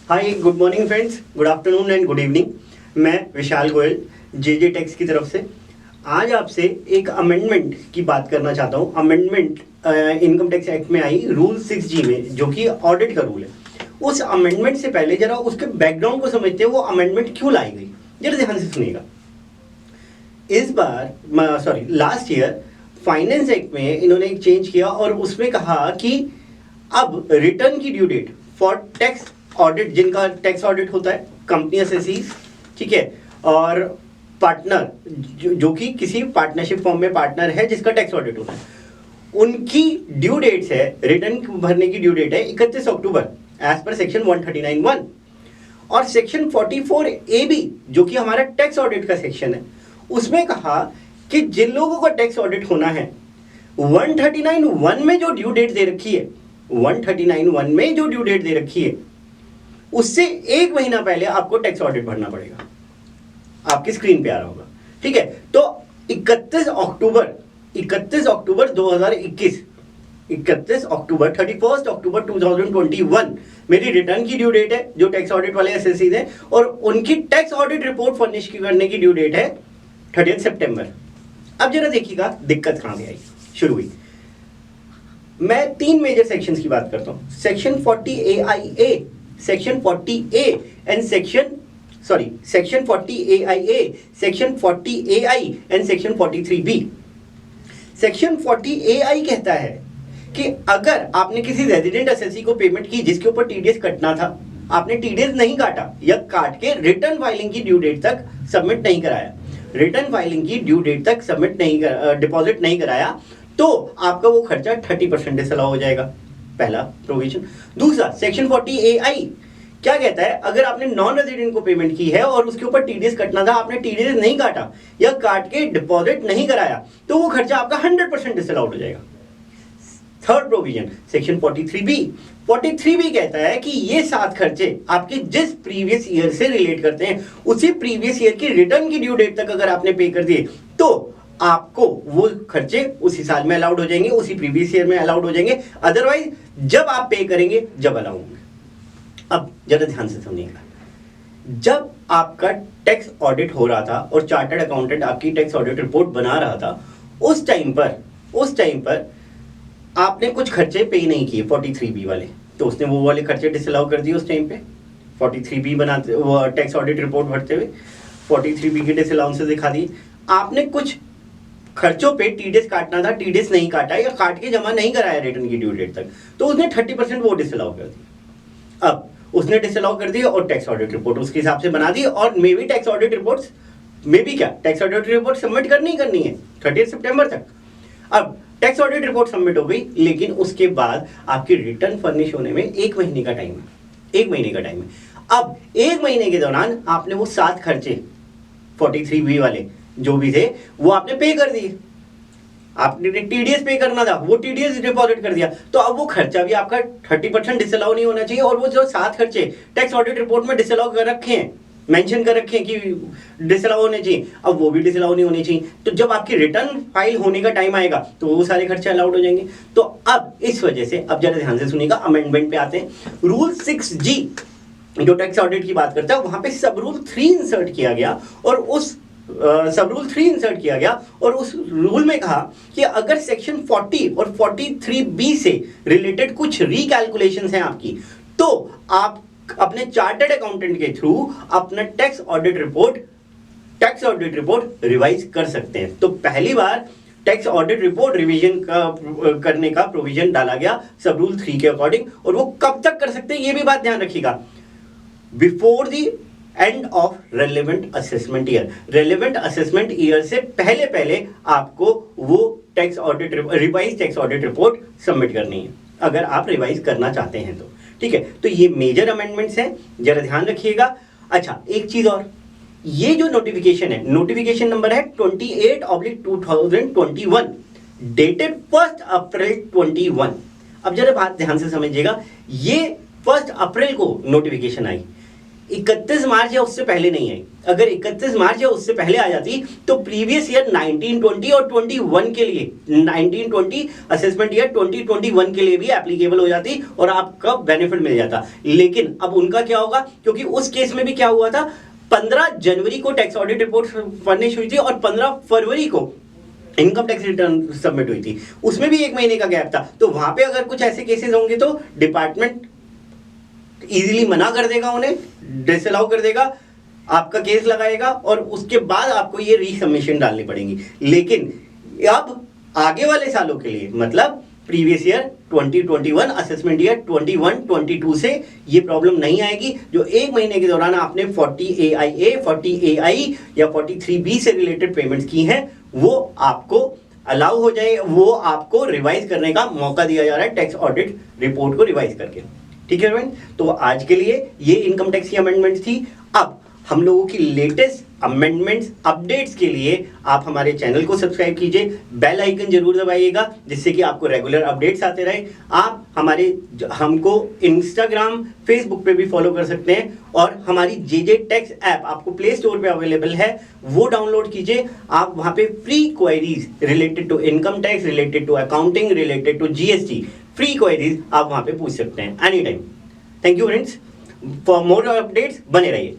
Hi, good morning friends, good afternoon and good evening. मैं विशाल गोयल जे tax की तरफ से आज आपसे एक अमेंडमेंट की बात करना चाहता हूँ। अमेंडमेंट इनकम टैक्स एक्ट में आई रूल 6G में, जो कि ऑडिट का रूल है। उस अमेंडमेंट से पहले जरा उसके बैकग्राउंड को समझते हैं, वो अमेंडमेंट क्यों लाई गई, जरा ध्यान से सुनिएगा। इस बार लास्ट ईयर फाइनेंस एक्ट में इन्होंने एक चेंज किया और उसमें कहा कि अब रिटर्न की due date for tax audit, जिनका टैक्स ऑडिट होता है, कंपनी एसएससीज, ठीक है, और पार्टनर जो कि किसी पार्टनरशिप फॉर्म में पार्टनर है जिसका टैक्स ऑडिट होता है, उनकी ड्यू डेट्स है, रिटर्न भरने की ड्यू डेट है 31 अक्टूबर एज पर सेक्शन 139(1) और सेक्शन 44AB जो कि हमारा टैक्स ऑडिट का सेक्शन है, उसमें कहा कि जिन लोगों का टैक्स ऑडिट होना है 139(1) में जो ड्यू डेट दे रखी है, 139(1) में जो ड्यू डेट दे रखी है उससे एक महीना पहले आपको टैक्स ऑडिट भरना पड़ेगा। आपकी स्क्रीन पे आ रहा होगा, ठीक है। तो 31 अक्टूबर 2021, 31 अक्टूबर 31 अक्टूबर 2021 मेरी रिटर्न की ड्यू डेट है, जो टैक्स ऑडिट वाले एसएससी हैं, और उनकी टैक्स ऑडिट रिपोर्ट फर्निश करने की ड्यू डेट है 30 सितंबर। अब जरा देखिएगा दिक्कत कहां से आई, शुरू हुई। मैं 3 मेजर सेक्शंस की बात करता हूं, section 40AIA, section 40A and section 40AIA, section 40AI and section 43B। Section 40AI कहता है कि अगर आपने किसी रेजिडेंट एसएससी को पेमेंट की जिसके ऊपर टीडीएस कटना था, आपने टीडीएस नहीं काटा या काट के रिटर्न फाइलिंग की ड्यू डेट तक सबमिट नहीं कराया, रिटर्न फाइलिंग की ड्यू डेट तक डिपॉजिट नहीं कराया, तो आपका वो खर्चा 30% डिसअलाउ हो जाएगा। पहला प्रोविजन। दूसरा, सेक्शन 40AI क्या कहता है, अगर आपने नॉन रेजिडेंट को पेमेंट की है और उसके ऊपर टीडीएस कटना था, आपने टीडीएस नहीं काटा या काट के डिपॉजिट नहीं कराया, तो वो खर्चा आपका 100% डिसअलाउड हो जाएगा। थर्ड प्रोविजन, सेक्शन 43B कहता है कि ये 7 खर्चे आपके जिस प्रीवियस ईयर से रिलेट करते हैं, उसी प्रीवियस ईयर की रिटर्न की ड्यू डेट तक अगर आपने पे कर दिए तो आपको वो खर्चे उसी साल में अलाउड हो जाएंगे, उसी प्रीवियस ईयर में अलाउड हो जाएंगे। अदरवाइज जब आप पे करेंगे जब अलाउड होंगे। अब जरा ध्यान से सुनिएगा, जब आपका टैक्स ऑडिट हो रहा था और चार्टर्ड अकाउंटेंट आपकी टैक्स ऑडिट रिपोर्ट बना रहा था, उस टाइम पर आपने कुछ खर्चे पे नहीं किए 43B वाले, तो उसने वो वाले खर्चे डिसअलाउ कर दिए उस टाइम पे। 43B बनाते वो टैक्स ऑडिट रिपोर्ट भरते हुए 43B के डिसअलाउंसेस दिखा दिए। आपने कुछ खर्चों पे टीडीएस काटना था, टीडीएस नहीं काटा या काट के जमा नहीं कराया रिटर्न की ड्यू डेट तक, तो उसने 30% वो डिसअलाउ कर दिया। अब उसने डिसअलाउ कर दिया और टैक्स ऑडिट रिपोर्ट उसके हिसाब से बना दी, और मे भी tax audit reports tax audit report submit करनी है 30 सितंबर तक। अब टैक्स ऑडिट रिपोर्ट सबमिट हो गई, लेकिन उसके बाद आपकी रिटर्न फर्निश होने में 1 महीने का टाइम है, 1 महीने का टाइम है। अब 1 महीने के दौरान आपने वो 7 खर्चे 43B वाले जो भी थे वो आपने पे कर दिए। आपने टीडीएस पे करना था, वो टीडीएस डिपॉजिट कर दिया, तो अब वो खर्चा भी आपका 30% डिसअलाउ नहीं होना चाहिए। और वो जो 7 खर्चे टैक्स ऑडिट रिपोर्ट में डिसअलाउ कर रखे हैं, मेंशन कर रखे हैं कि डिसअलाउ होने चाहिए, अब वो भी डिसअलाउ नहीं होने चाहिए। तो जब आपकी रिटर्न फाइल होने का टाइम आएगा तो वो सारे खर्चे अलाउड हो जाएंगे। तो अब इस वजह से, अब जरा ध्यान से सुनिएगा, अमेंडमेंट पे आते हैं। रूल 6G जो टैक्स ऑडिट की बात करता है, वहां पे सब रूल 3 इंसर्ट किया गया, और उस सब रूल 3 इंसर्ट किया गया, और उस रूल में कहा कि अगर सेक्शन 40 और 43B से रिलेटेड कुछ रिकैलकुलेशंस हैं आपकी, तो आप अपने चार्टर्ड अकाउंटेंट के थ्रू अपना टैक्स ऑडिट रिपोर्ट रिवाइज कर सकते हैं। तो पहली बार टैक्स ऑडिट रिपोर्ट रिवीजन करने का प्रोविजन डाला गया सब रूल 3 के अकॉर्डिंग, और वो कब तक कर सकते हैं ये भी बात ध्यान रखिएगा, before the end of relevant assessment year. Relevant assessment year से पहले आपको वो revise tax audit report submit करनी है, अगर आप रिवाइज करना चाहते हैं तो, ठीक है। तो ये मेजर अमेंडमेंट्स हैं, जरा ध्यान रखिएगा। अच्छा, एक चीज और, ये जो नोटिफिकेशन है, नोटिफिकेशन नंबर है 28/2021, डेटेड 1 अप्रैल 21। अब जरा बात ध्यान से समझिएगा, ये 1 अप्रैल को नोटिफिकेशन आई, 31 मार्च या उससे पहले नहीं आई। अगर 31 मार्च या उससे पहले आ जाती तो प्रीवियस ईयर 1920 और 21 के लिए 1920 असेसमेंट ईयर 2021 के लिए भी एप्लीकेबल हो जाती और आपका बेनिफिट मिल जाता। लेकिन अब उनका क्या होगा, क्योंकि उस केस में भी क्या हुआ था, 15 जनवरी को टैक्स ऑडिट रिपोर्ट फर्निश हुई थी और 15 फरवरी को इनकम टैक्स रिटर्न सबमिट हुई थी, उसमें भी 1 महीने का गैप था। तो वहां पे अगर कुछ ऐसे केसेस होंगे तो डिपार्टमेंट इजीली मना कर देगा, उन्हें डिसअलाउ कर देगा, आपका केस लगाएगा और उसके बाद आपको ये रीसबमिशन डालनी पड़ेगी। लेकिन अब आगे वाले सालों के लिए, मतलब प्रीवियस ईयर 2021 असेसमेंट ईयर 21-22 से ये प्रॉब्लम नहीं आएगी। जो 1 महीने के दौरान आपने 40 AIA 40 AI या 43B से रिलेटेड पेमेंट्स की हैं, वो आपको अलाउ हो जाए, वो आपको रिवाइज करने का मौका दिया जा रहा है टैक्स ऑडिट रिपोर्ट को रिवाइज करके। ठीक है फ्रेंड, तो आज के लिए ये इनकम टैक्स की अमेंडमेंट्स थी। अब हम लोगों की लेटेस्ट अमेंडमेंट्स अपडेट्स के लिए आप हमारे चैनल को सब्सक्राइब कीजिए, बेल आइकन जरूर दबाइएगा जिससे कि आपको रेगुलर अपडेट्स आते रहे। आप हमको इंस्टाग्राम फेसबुक पे भी फॉलो कर सकते हैं और हमारी जेजे टैक्स ऐप आपको प्ले स्टोर पे अवेलेबल है, वो डाउनलोड कीजिए। आप वहां पे free queries related to income tax, related to accounting, related to GST, free queries आप वहां पे पूछ सकते हैं any time. Thank you friends, for more updates बने रहिए।